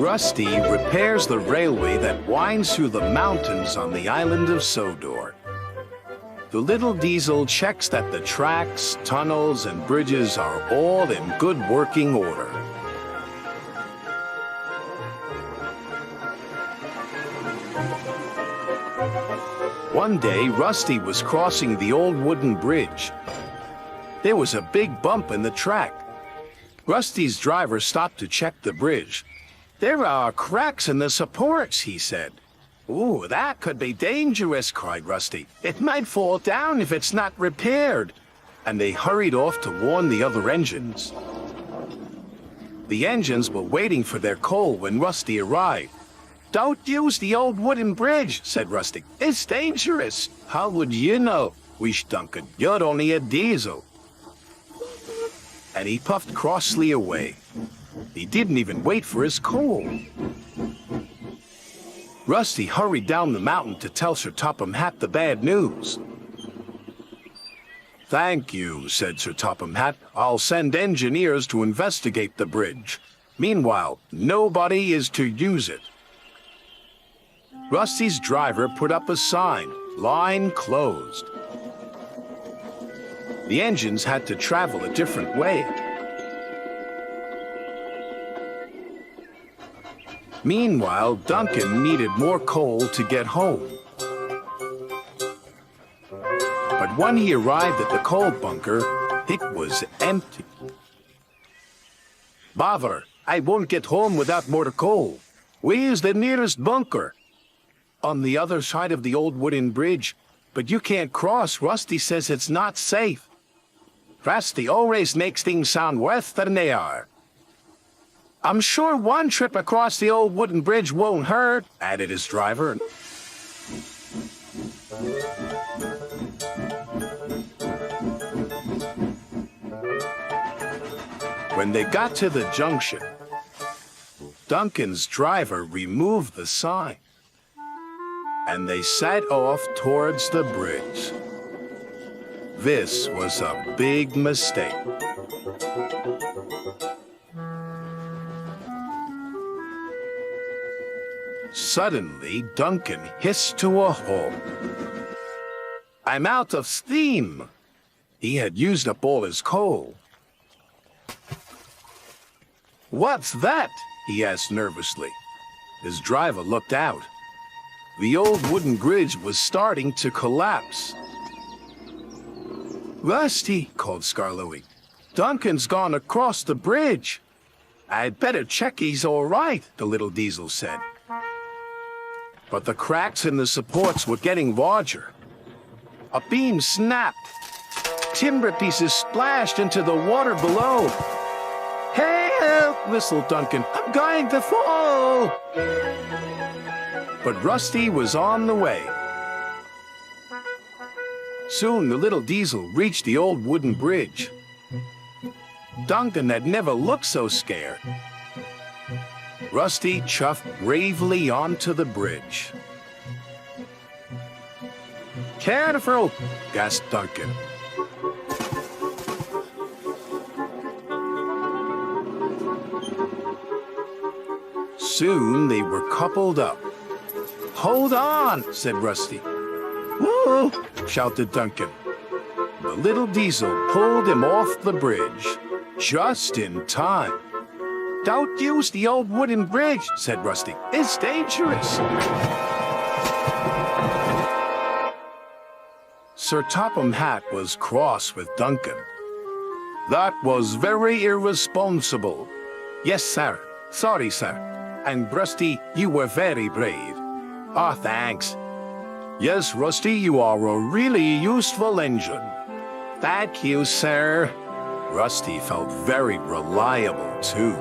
Rusty repairs the railway that winds through the mountains on the island of Sodor. The little diesel checks that the tracks, tunnels, and bridges are all in good working order. One day, Rusty was crossing the old wooden bridge. There was a big bump in the track. Rusty's driver stopped to check the bridge. "There are cracks in the supports," he said. "Ooh, that could be dangerous," cried Rusty. "It might fall down if it's not repaired." And they hurried off to warn the other engines. The engines were waiting for their coal when Rusty arrived. "Don't use the old wooden bridge," said Rusty. "It's dangerous." "How would you know?" wheezed Duncan. "You're only a diesel." And he puffed crossly away. He didn't even wait for his coal. Rusty hurried down the mountain to tell Sir Topham Hatt the bad news. "Thank you," said Sir Topham Hatt. "I'll send engineers to investigate the bridge. Meanwhile, nobody is to use it." Rusty's driver put up a sign, "Line closed." The engines had to travel a different way. Meanwhile, Duncan needed more coal to get home. But when he arrived at the coal bunker, it was empty. "Bother, I won't get home without more coal. Where's the nearest bunker?" "On the other side of the old wooden bridge. But you can't cross. Rusty says it's not safe." "Rusty always makes things sound worse than they are." "I'm sure one trip across the old wooden bridge won't hurt," added his driver. When they got to the junction, Duncan's driver removed the sign, and they set off towards the bridge. This was a big mistake. Suddenly, Duncan hissed to a halt. "I'm out of steam." He had used up all his coal. "What's that?" he asked nervously. His driver looked out. The old wooden bridge was starting to collapse. "Rusty," called Skarloey, "Duncan's gone across the bridge." "I'd better check he's all right," the little diesel said. But the cracks in the supports were getting larger. A beam snapped. Timber pieces splashed into the water below. "Help!" whistled Duncan. "I'm going to fall!" But Rusty was on the way. Soon the little diesel reached the old wooden bridge. Duncan had never looked so scared. Rusty chuffed bravely onto the bridge. "Careful!" gasped Duncan. Soon they were coupled up. "Hold on," said Rusty. "Whoa!" shouted Duncan. The little diesel pulled him off the bridge, just in time. "Don't use the old wooden bridge," said Rusty. "It's dangerous." Sir Topham Hatt was cross with Duncan. "That was very irresponsible." "Yes, sir. Sorry, sir." "And Rusty, you were very brave." "Ah, thanks." "Yes, Rusty, you are a really useful engine." "Thank you, sir." Rusty felt very reliable, too.